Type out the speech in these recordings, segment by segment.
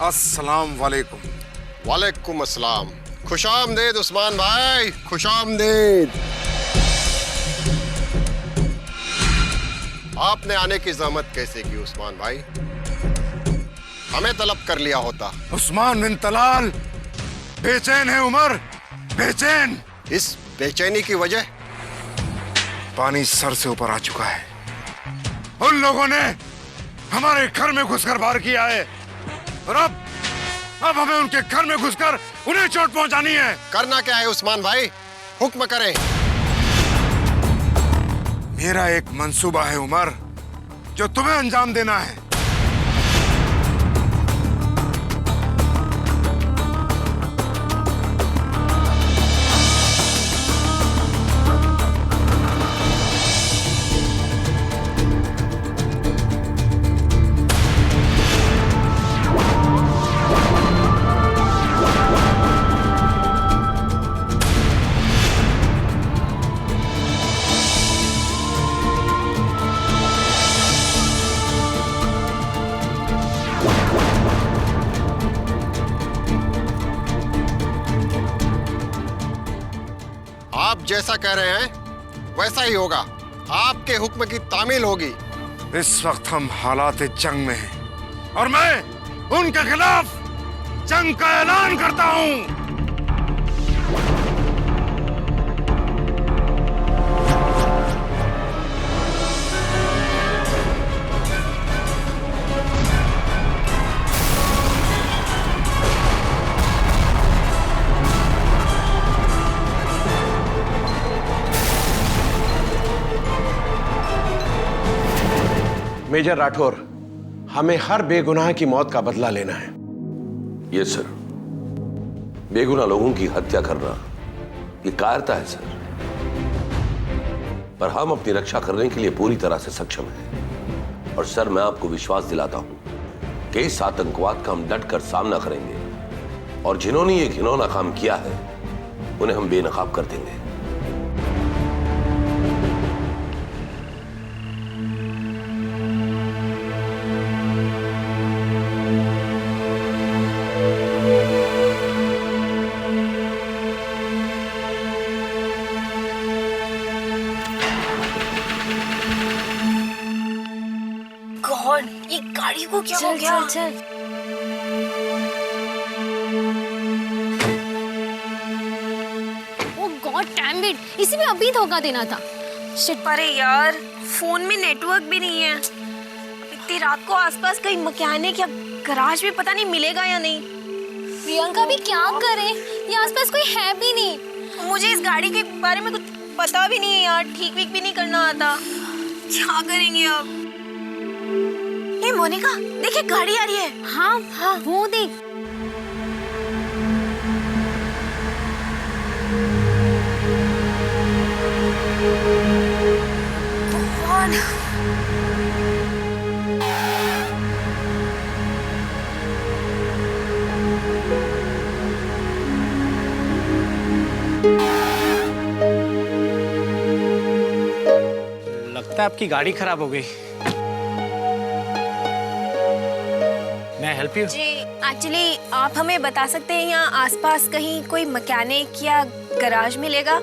अस्सलाम वालेकुम। वालेकुम अस्सलाम। खुशामदीद उस्मान भाई, खुशामदीद। आपने आने की जहमत कैसे की उस्मान भाई? हमें तलब कर लिया होता। उस्मान बिन तलाल बेचैन है उमर, बेचैन। इस बेचैनी की वजह? पानी सर से ऊपर आ चुका है। उन लोगों ने हमारे घर में घुसकर वार किया है और अब हमें उनके घर में घुसकर उन्हें चोट पहुंचानी है। करना क्या है उस्मान भाई? हुक्म करें। मेरा एक मंसूबा है उमर, जो तुम्हें अंजाम देना है। आप जैसा कह रहे हैं वैसा ही होगा। आपके हुक्म की तामील होगी। इस वक्त हम हालात जंग में हैं और मैं उनके खिलाफ जंग का ऐलान करता हूं। मेजर राठौर, हमें हर बेगुनाह की मौत का बदला लेना है। ये सर, बेगुनाह लोगों की हत्या करना ये कायरता है सर, पर हम अपनी रक्षा करने के लिए पूरी तरह से सक्षम हैं। और सर, मैं आपको विश्वास दिलाता हूं कि इस आतंकवाद का हम डटकर सामना करेंगे और जिन्होंने ये घिनौना काम किया है उन्हें हम बेनकाब कर देंगे। ये गाड़ी को क्या हो गया? चल। Oh God, damn it! इसी में अभी धोखा देना था। शिट, अरे यार, फोन में नेटवर्क भी नहीं है। इतनी रात को आसपास कहीं मैकेनिक या गराज में पता नहीं मिलेगा या नहीं। प्रियंका भी क्या करे? ये आसपास कोई है भी नहीं। मुझे इस गाड़ी के बारे में कुछ पता भी नहीं है यार, ठीक भी नहीं करना आता। क्या करेंगे अब? ये मोनिका, देखिए गाड़ी आ रही है। हाँ, वो देख। भगवान। लगता है आपकी गाड़ी खराब हो गई। मैं हेल्प यू? जी, एक्चुअली आप हमें बता सकते हैं यहाँ आसपास कहीं कोई मैकेनिक या गराज मिलेगा?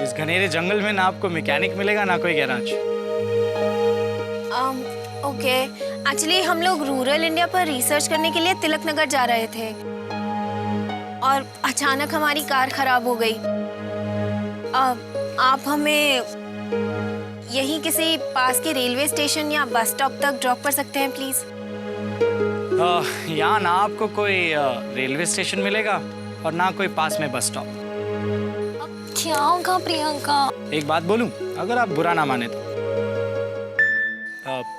इस घनेरे जंगल में ना आपको मैकेनिक मिलेगा ना कोई गैराज। ओके, एक्चुअली हम लोग रूरल इंडिया पर रिसर्च करने के लिए तिलक नगर जा रहे थे और अचानक हमारी कार खराब हो गई। आप हमें यहीं किसी पास के रेलवे स्टेशन या बस स्टॉप तक ड्रॉप कर सकते हैं प्लीज? यहाँ ना आपको कोई रेलवे स्टेशन मिलेगा और ना कोई पास में बस स्टॉप। क्या होगा प्रियंका? एक बात बोलूं, अगर आप बुरा ना माने तो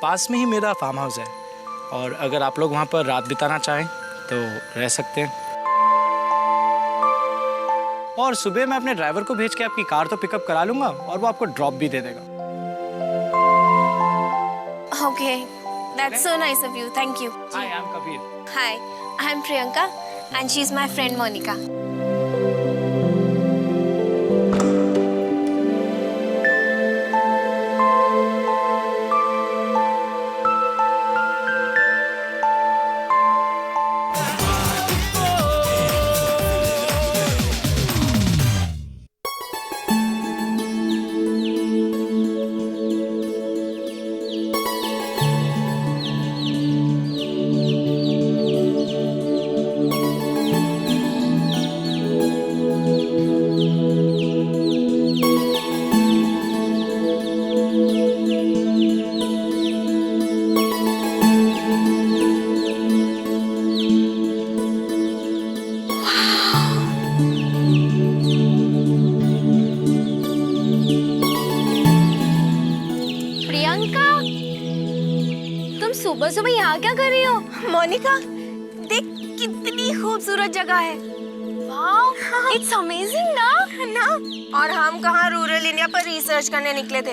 पास में ही मेरा फार्म हाउस है और अगर आप लोग वहाँ पर रात बिताना चाहें तो रह सकते हैं। और सुबह मैं अपने ड्राइवर को भेज के आपकी कार तो पिकअप करा लूंगा और वो आपको ड्रॉप भी दे देगा। Okay, that's so nice of you. Thank you. Hi, I'm Kabir. Hi, I'm Priyanka and she's my friend Monica. Priyanka, तुम सुबह सुबह यहाँ क्या कर रही हो? मोनिका, देख कितनी खूबसूरत जगह है। वाओ, इट्स अमेजिंग ना? और हम कहाँ रूरल इंडिया पर रिसर्च करने निकले थे।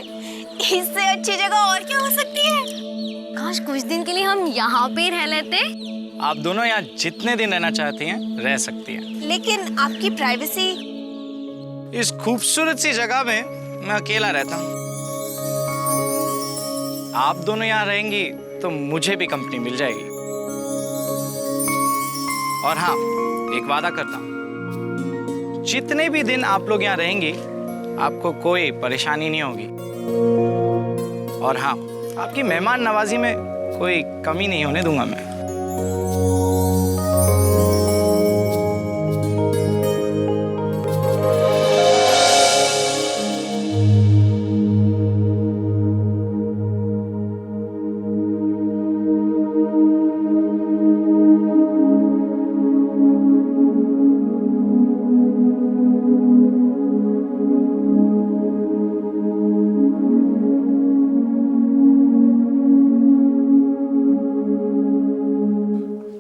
इससे अच्छी जगह और क्या हो सकती है? काश कुछ दिन के लिए हम यहाँ पे रह लेते। आप दोनों यहाँ जितने दिन रहना चाहती हैं रह सकती हैं। लेकिन आपकी प्राइवेसी। इस खूबसूरत सी जगह में मैं अकेला रहता हूँ। आप दोनों यहाँ रहेंगी तो मुझे भी कंपनी मिल जाएगी। और हाँ, एक वादा करता हूँ, जितने भी दिन आप लोग यहाँ रहेंगी आपको कोई परेशानी नहीं होगी। और हाँ, आपकी मेहमान नवाजी में कोई कमी नहीं होने दूंगा मैं।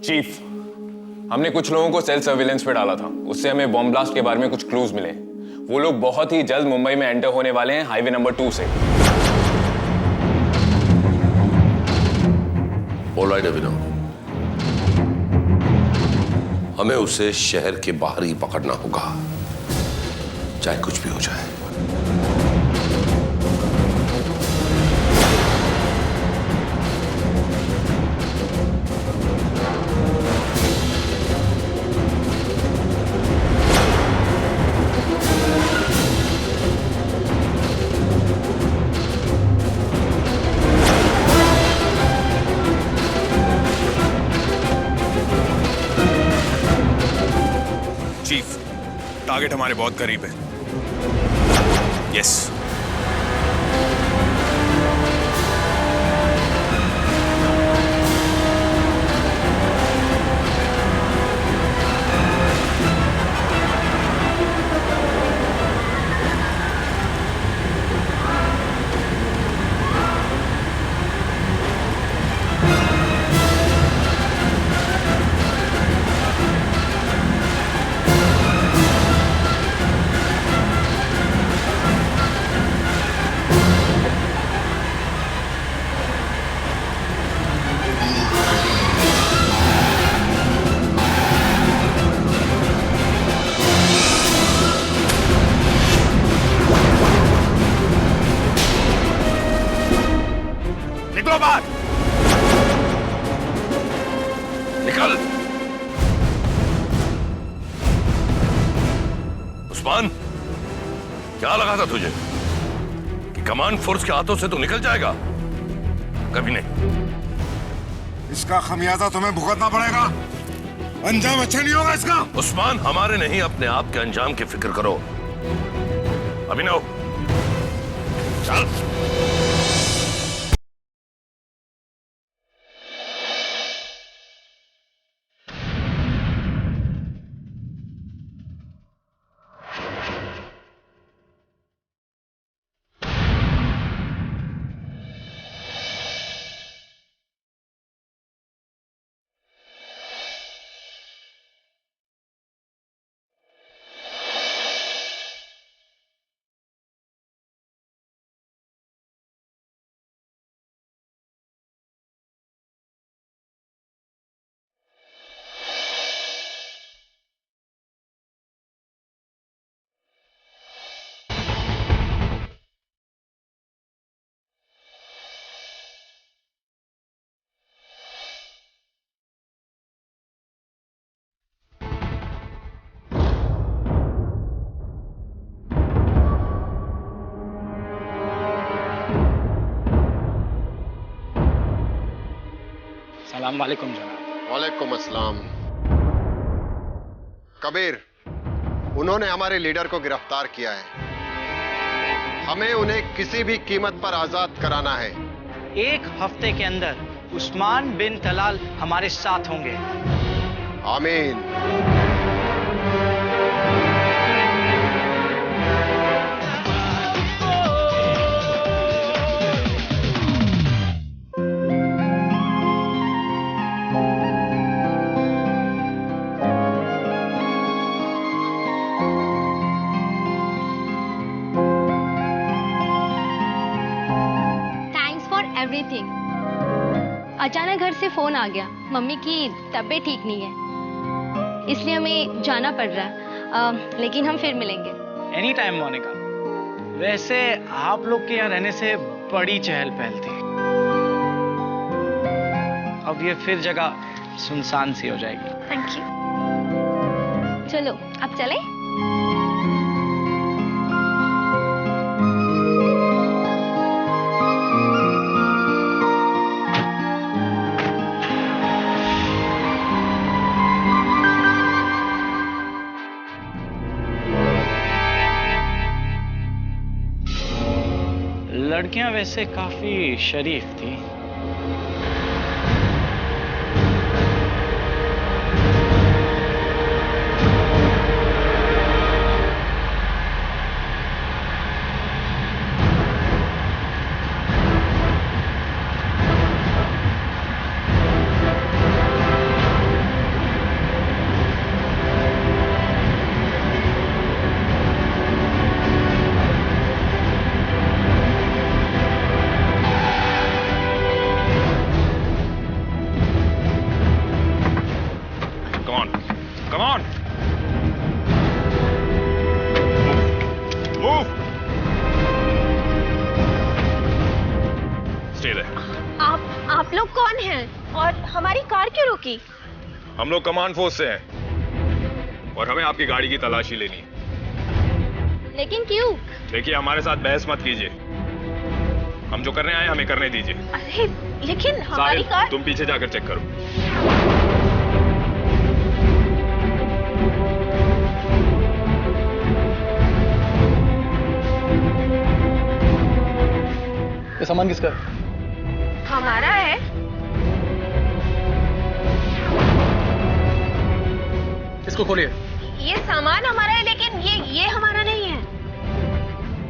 चीफ, हमने कुछ लोगों को सेल सर्विलेंस पे डाला था। उससे हमें बॉम्ब ब्लास्ट के बारे में कुछ क्लूज मिले। वो लोग बहुत ही जल्द मुंबई में एंटर होने वाले हैं हाईवे नंबर 2 से। ऑलराइट अभिनव, हमें उसे शहर के बाहर ही पकड़ना होगा, चाहे कुछ भी हो जाए। चीफ, टारगेट हमारे बहुत करीब है। यस। निकलो बाहर, निकल। उस्मान, क्या लगा था तुझे कि कमांड फोर्स के हाथों से तू निकल जाएगा? कभी नहीं। इसका खमियाजा तुम्हें भुगतना पड़ेगा। अंजाम अच्छा नहीं होगा इसका। उस्मान, हमारे नहीं अपने आप के अंजाम की फिक्र करो। अभिनव, चल। अस्सलाम वालेकुम जनाब। वालेकुम अस्सलाम। कबीर, उन्होंने हमारे लीडर को गिरफ्तार किया है। हमें उन्हें किसी भी कीमत पर आजाद कराना है। 1 हफ्ते के अंदर उस्मान बिन तलाल हमारे साथ होंगे। आमीन। Thanks for everything. अचानक घर से फोन आ गया, मम्मी की तबीयत ठीक नहीं है, इसलिए हमें जाना पड़ रहा है। लेकिन हम फिर मिलेंगे। Any time Monica. वैसे आप लोग के यहाँ रहने से बड़ी चहल पहल थी, अब ये फिर जगह सुनसान सी हो जाएगी। Thank you. चलो अब चले। लड़कियां वैसे काफी शरीफ थी। Come on. Move. Stay there. आप लोग कौन हैं और हमारी कार क्यों रोकी? हम लोग कमांड फोर्स से हैं और हमें आपकी गाड़ी की तलाशी लेनी है। लेकिन क्यों? देखिए, हमारे साथ बहस मत कीजिए। हम जो करने आए हमें करने दीजिए। अरे लेकिन हमारी साहिल, कार। तुम पीछे जाकर चेक करो। ये सामान किसका है? हमारा है। इसको खोलिए। ये सामान हमारा है, लेकिन ये हमारा नहीं है।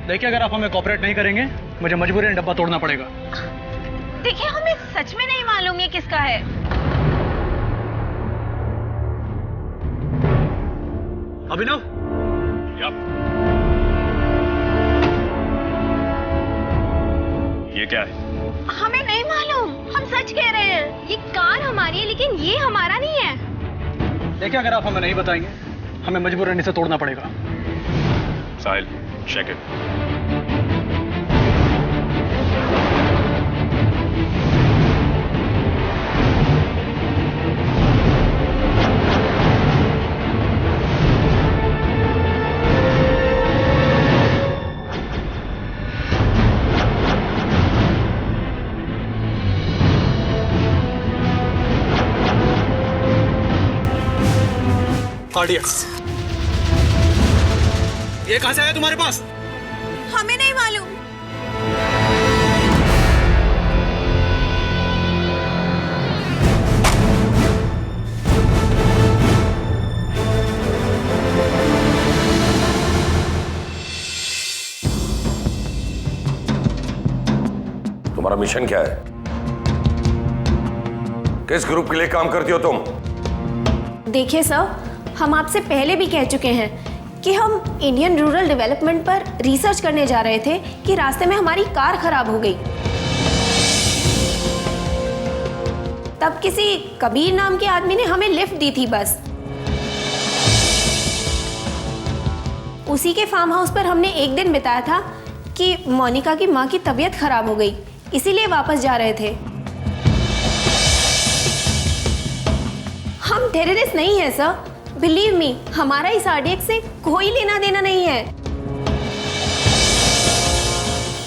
देखिए, अगर आप हमें कोऑपरेट नहीं करेंगे, मुझे मजबूरन डब्बा तोड़ना पड़ेगा। देखिए, हमें सच में नहीं मालूम ये किसका है। अभिनव, ये क्या है? हमें नहीं मालूम, हम सच कह रहे हैं। ये कार हमारी है, लेकिन ये हमारा नहीं है। देखिए, अगर आप हमें नहीं बताएंगे, हमें मजबूरन इसे तोड़ना पड़ेगा। साहिल, चेक इट। कार्डियक्स। ये कहां से आया तुम्हारे पास? हमें नहीं मालूम। तुम्हारा मिशन क्या है? किस ग्रुप के लिए काम करती हो तुम? देखिए सर, हम आपसे पहले भी कह चुके हैं कि हम इंडियन रूरल डेवलपमेंट पर रिसर्च करने जा रहे थे कि रास्ते में हमारी कार खराब हो गई। तब किसी कबीर नाम के आदमी ने हमें लिफ्ट दी थी बस। उसी के फार्म हाउस पर हमने एक दिन बिताया था कि मोनिका की माँ की तबीयत खराब हो गई, इसीलिए वापस जा रहे थे। हम टेररिस्ट नहीं है सर, बिलीव मी, हमारा इस आरडीएक्स से कोई लेना देना नहीं है।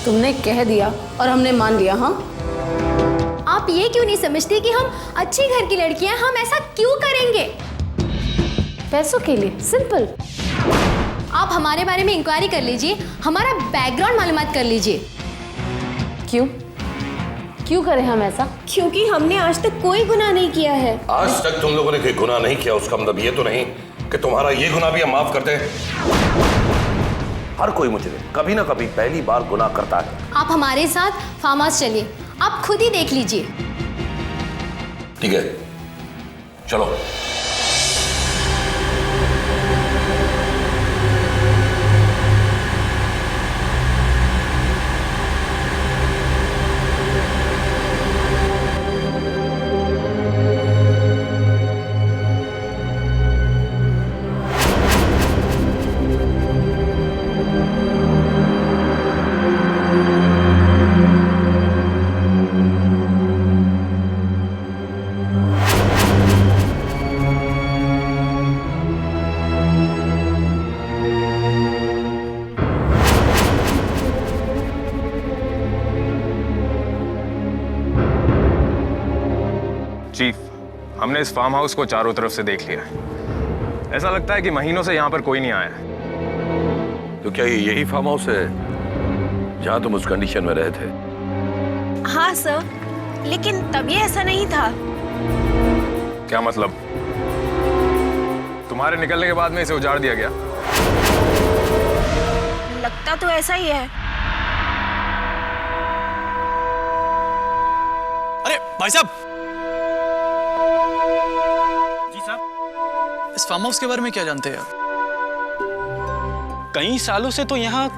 तुमने कह दिया और हमने मान लिया। हाँ, आप ये क्यों नहीं समझते कि हम अच्छे घर की लड़कियां हैं, हम ऐसा क्यों करेंगे? पैसों के लिए, सिंपल। आप हमारे बारे में इंक्वायरी कर लीजिए, हमारा बैकग्राउंड मालूमात कर लीजिए। क्यों क्यों करें हम ऐसा? क्योंकि हमने आज तक कोई गुनाह नहीं किया है। आज तक तुम लोगों ने कोई गुनाह नहीं किया, उसका मतलब ये तो नहीं कि तुम्हारा ये गुनाह भी हम माफ करते हैं। हर कोई मुजरिम कभी ना कभी पहली बार गुनाह करता है। आप हमारे साथ फार्म हाउस चलिए, आप खुद ही देख लीजिए। ठीक है, चलो। चीफ, हमने इस फार्म हाउस को चारों तरफ से देख लिया है। ऐसा लगता है कि महीनों से यहाँ पर कोई नहीं आया है। तो क्या ये यही फार्म हाउस है जहाँ तुम उस कंडीशन में रहे थे? हाँ सर, लेकिन तभी ऐसा नहीं था। क्या मतलब? तुम्हारे निकलने के बाद में इसे उजाड़ दिया गया? लगता तो ऐसा ही है। अरे भाई साहब, जी साहब, इस फार्म हाउस के बारे में क्या जानते हैं आप? कई सालों से तो यहाँ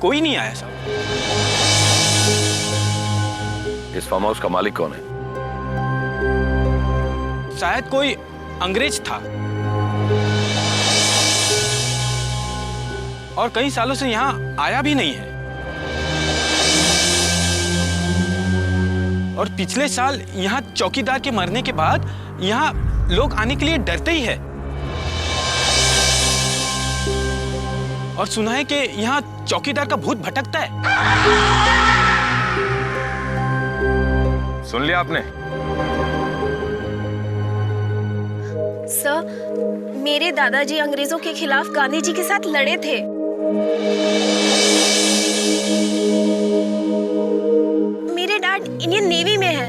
कोई नहीं आया साहब। इस फार्म हाउस का मालिक कौन है? शायद कोई अंग्रेज था और कई सालों से यहाँ आया भी नहीं है। और पिछले साल यहाँ चौकीदार के मरने के बाद यहाँ लोग आने के लिए डरते ही है। और सुना है कि यहाँ चौकीदार का भूत भटकता है। सुन लिया आपने? सर, मेरे दादाजी अंग्रेजों के खिलाफ गांधी जी के साथ लड़े थे। मेरे डैड इंडियन नेवी में है।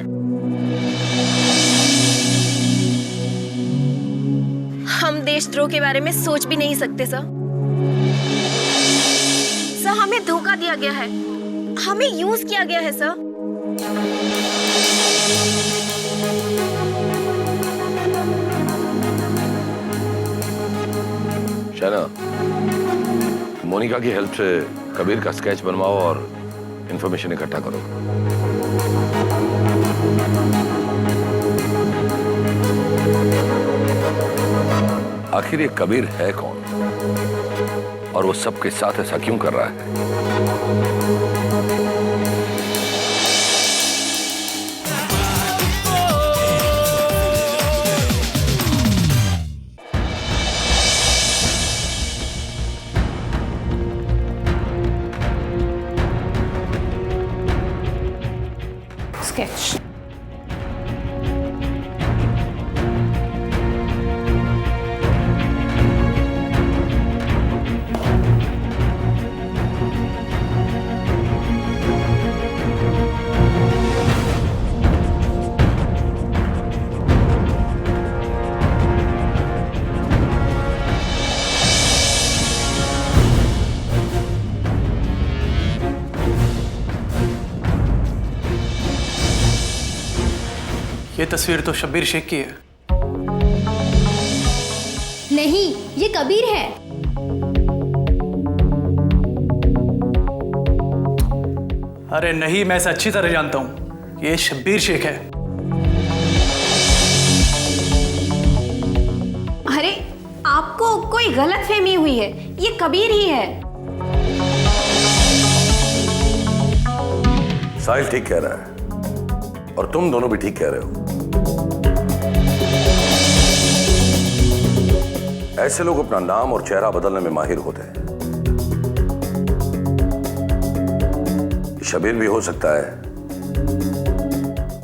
हम देशद्रोह के बारे में सोच भी नहीं सकते सर। सर, हमें धोखा दिया गया है, हमें यूज किया गया है सर। शैना, मोनिका की हेल्प से कबीर का स्केच बनवाओ और इंफॉर्मेशन इकट्ठा करो। आखिर ये कबीर है कौन और वो सबके साथ ऐसा क्यों कर रहा है? स्केच। ये तस्वीर तो शब्बीर शेख की है। नहीं, ये कबीर है। अरे नहीं, मैं इसे अच्छी तरह जानता हूं, ये शब्बीर शेख है। अरे, आपको कोई गलतफहमी हुई है, ये कबीर ही है। साहिल ठीक कह रहा है और तुम दोनों भी ठीक कह रहे हो। ऐसे लोग अपना नाम और चेहरा बदलने में माहिर होते हैं। शबीर भी हो सकता है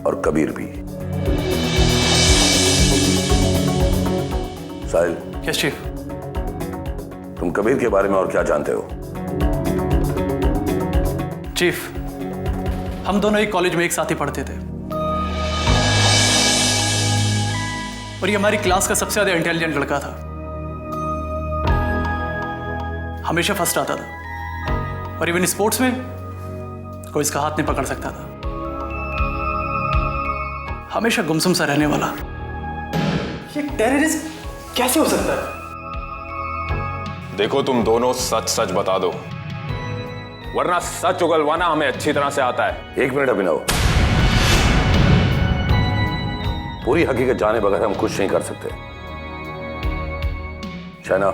और कबीर भी। साहिल, यस चीफ। तुम कबीर के बारे में और क्या जानते हो? चीफ, हम दोनों एक कॉलेज में एक साथ ही पढ़ते थे और ये हमारी क्लास का सबसे ज्यादा इंटेलिजेंट लड़का था। हमेशा फर्स्ट आता था और इवन स्पोर्ट्स में कोई इसका हाथ नहीं पकड़ सकता था। हमेशा गुमसुम सा रहने वाला। ये टेररिस्ट कैसे हो सकता है? देखो, तुम दोनों सच सच बता दो, वरना सच उगलवाना हमें अच्छी तरह से आता है। एक मिनट अभिनव, पूरी हकीकत जाने बगैर हम कुछ नहीं कर सकते। शैना,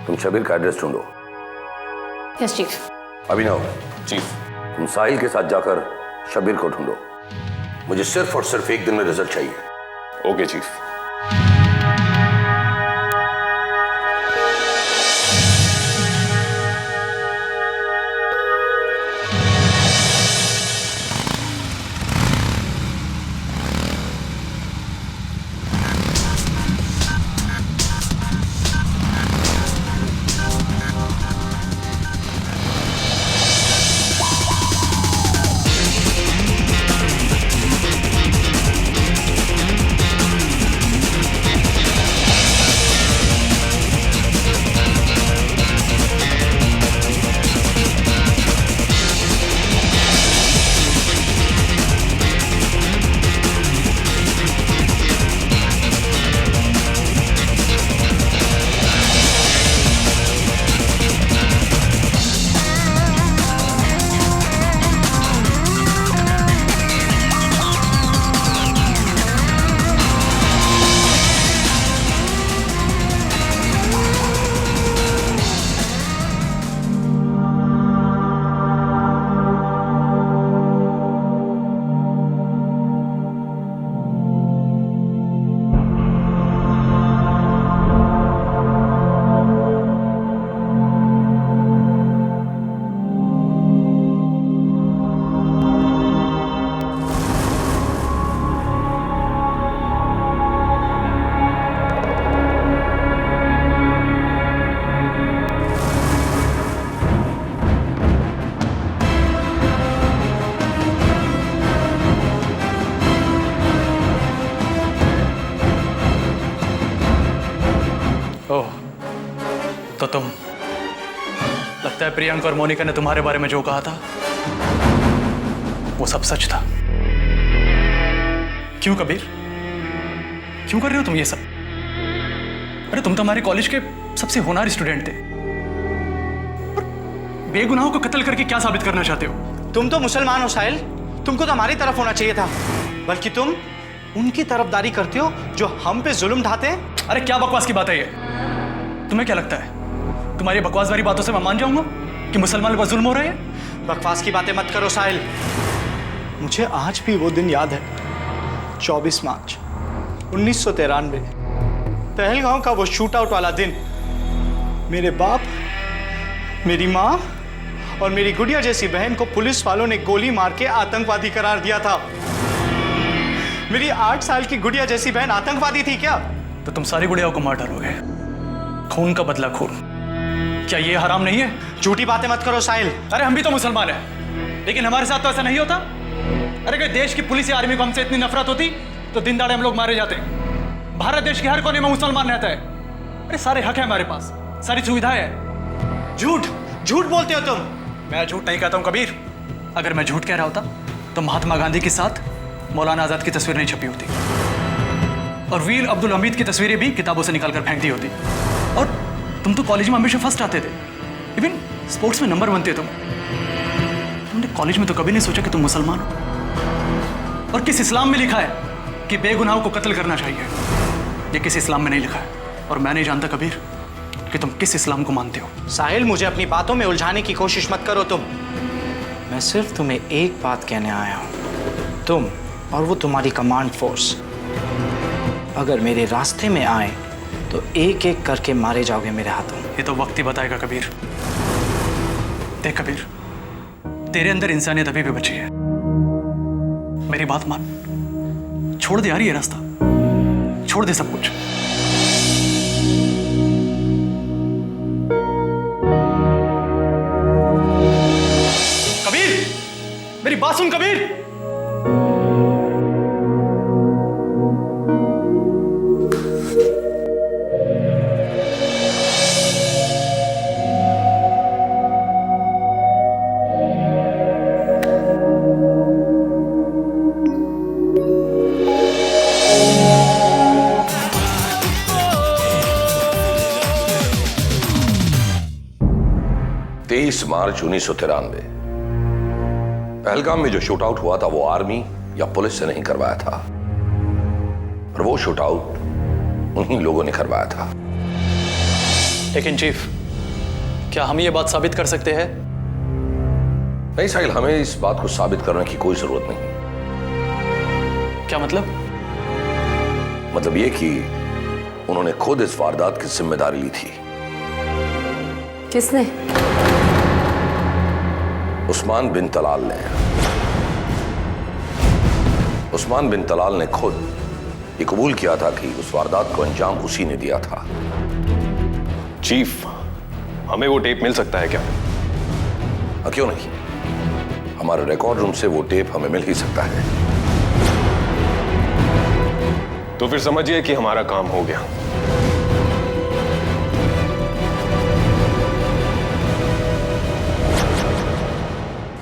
तुम शबीर का एड्रेस ढूंढो। Yes chief. अभिनव, चीफ। तुम साहिल के साथ जाकर शबीर को ढूंढो। मुझे सिर्फ और सिर्फ एक दिन में रिजल्ट चाहिए। Okay chief. ओह, तो तुम, लगता है प्रियंका और मोनिका ने तुम्हारे बारे में जो कहा था वो सब सच था। क्यों कबीर, क्यों कर रहे हो तुम ये सब? अरे तुम तो हमारे कॉलेज के सबसे होनहार स्टूडेंट थे और बेगुनाहों को कत्ल करके क्या साबित करना चाहते हो? तुम तो मुसलमान हो साहिल, तुमको तो हमारी तरफ होना चाहिए था, बल्कि तुम उनकी तरफदारी करते हो जो हम पे जुल्म ढाते हैं। अरे क्या बकवास की बात है ये? तुम्हें क्या लगता है तुम्हारी बकवास वाली बातों से मैं मान जाऊंगा कि मुसलमानों पर जुल्म हो रहा है? बकवास की बातें मत करो साहिल। मुझे आज भी वो दिन याद है, 24 मार्च 1993, पहलगांव का वो शूट आउट वाला दिन। मेरे बाप, मेरी माँ और मेरी गुड़िया जैसी बहन को पुलिस वालों ने गोली मार के आतंकवादी करार दिया था। मेरी 8 साल की गुड़िया जैसी बहन आतंकवादी थी क्या? तो तुम सारी गुड़ियाओं को मार डालोगे? खून का बदला खून, क्या ये हराम नहीं है? झूठी बातें मत करो साहिल। अरे हम भी तो मुसलमान हैं, लेकिन हमारे साथ तो ऐसा नहीं होता। अरे अगर देश की पुलिस या आर्मी को हमसे इतनी नफरत होती तो दिन दाड़े हम लोग मारे जाते। भारत देश के हर कोने में मुसलमान रहता है। अरे सारे हक है हमारे पास, सारी सुविधाएं हैं। झूठ झूठ बोलते हो तुम। मैं झूठ नहीं कहता हूं कबीर। अगर मैं झूठ कह रहा होता तो महात्मा गांधी के साथ मौलाना आजाद की तस्वीर नहीं छपी होती और वीर अब्दुल हमीद की तस्वीरें भी किताबों से निकालकर फेंक दी होती। और तुम तो कॉलेज में हमेशा फर्स्ट आते थे, इवन स्पोर्ट्स में नंबर 1 थे तुम। तुमने कॉलेज में तो कभी नहीं सोचा कि तुम मुसलमान हो। और किस इस्लाम में लिखा है कि बेगुनाहों को कत्ल करना चाहिए? ये किस इस्लाम में नहीं लिखा है। और मैं नहीं जानता कबीर कि तुम किस इस्लाम को मानते हो। साहिल, मुझे अपनी बातों में उलझाने की कोशिश मत करो तुम। मैं सिर्फ तुम्हें एक बात कहने आया हूं। तुम और वो तुम्हारी कमांड फोर्स अगर मेरे रास्ते में आए तो एक एक करके मारे जाओगे मेरे हाथों। ये तो वक्त ही बताएगा कबीर। देख कबीर, तेरे अंदर इंसानियत अभी भी बची है। मेरी बात मान, छोड़ दे यार ये रास्ता, छोड़ दे सब कुछ। कबीर, मेरी बात सुन कबीर। मार्च 1993 पहलगाम में जो शूट आउट हुआ था वो आर्मी या पुलिस से नहीं करवाया था, और वो शूट आउट उन्हीं लोगों ने करवाया था। लेकिन चीफ, क्या हम ये बात साबित कर सकते हैं? नहीं साहिल, हमें इस बात को साबित करने की कोई जरूरत नहीं। क्या मतलब? मतलब ये कि उन्होंने खुद इस वारदात की जिम्मेदारी ली थी। किसने? उस्मान बिन तलाल ने। उस्मान बिन तलाल ने खुद ये कबूल किया था कि उस वारदात को अंजाम उसी ने दिया था। चीफ, हमें वो टेप मिल सकता है क्या? क्यों नहीं, हमारे रिकॉर्ड रूम से वो टेप हमें मिल ही सकता है। तो फिर समझिए कि हमारा काम हो गया।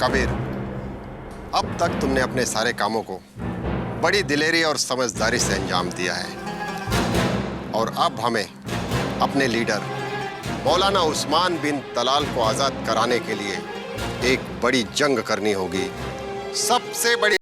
कबीर, अब तक तुमने अपने सारे कामों को बड़ी दिलेरी और समझदारी से अंजाम दिया है, और अब हमें अपने लीडर मौलाना उस्मान बिन तलाल को आजाद कराने के लिए एक बड़ी जंग करनी होगी। सबसे बड़ी